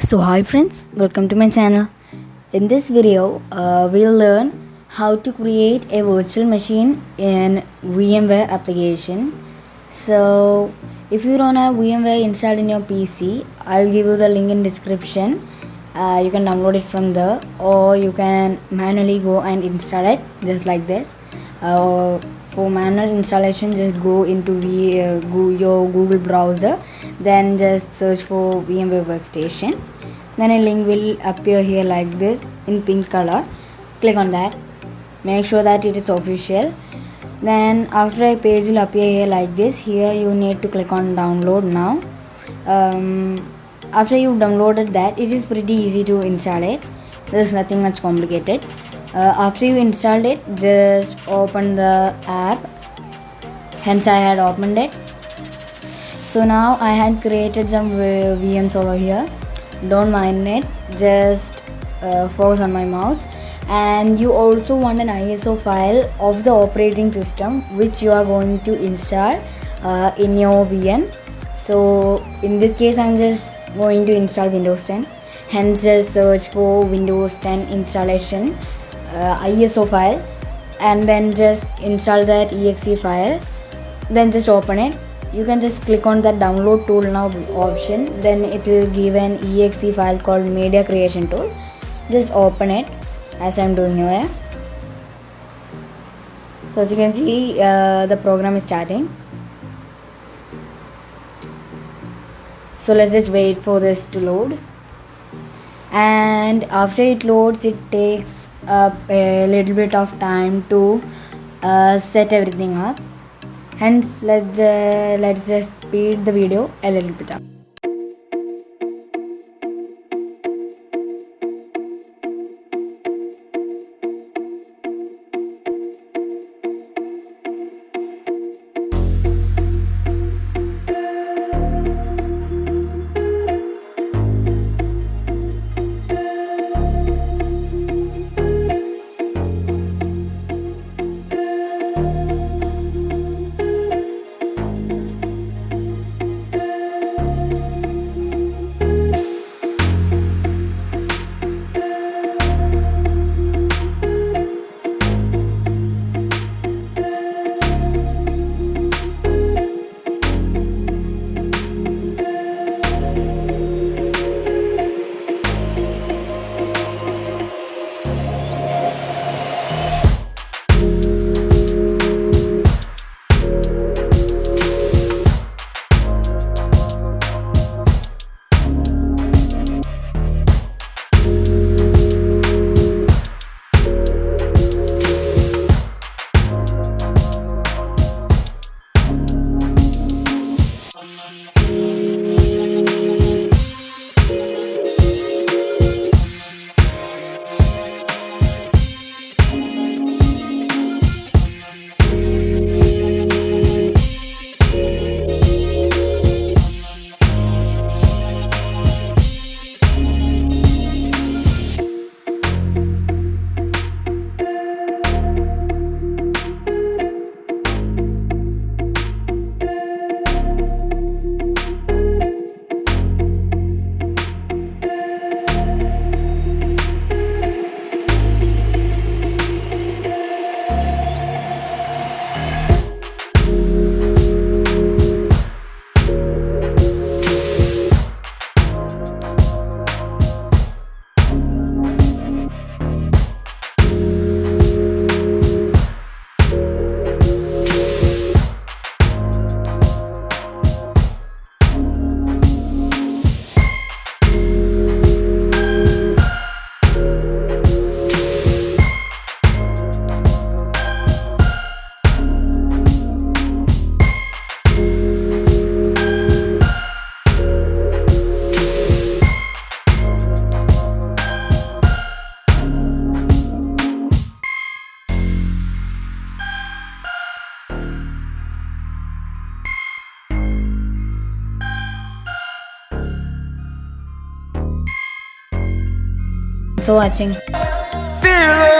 So hi friends, welcome to my channel. In this video, we'll learn how to create a virtual machine in VMware application. So if you don't have VMware installed in your PC, I'll give you the link in description. You can download it from there, or you can manually go and install it just like this. For manual installation, just go into your Google browser, then just search for VMware Workstation. Then a link will appear here like this in pink color. Click on that, make sure that it is official. Then after a page will appear here like this. Here you need to click on download now. After you downloaded that, it is pretty easy to install it. There is nothing much complicated. After you installed it, just open the app. Hence I had opened it. So now I had created some VMs over here. Don't mind it, just focus on my mouse. And you also want an ISO file of the operating system which you are going to install in your VM. So in this case I'm just going to install Windows 10, hence just search for Windows 10 installation ISO file, and then just install that exe file, then just open it. You can just click on that download tool now option, then it will give an exe file called media creation tool. Just open it as I am doing here. So as you can see, the program is starting. So let's just wait for this to load, and after it loads, it takes up a little bit of time to set everything up. Hence let's just speed the video a little bit up. Thanks for watching. Fearless.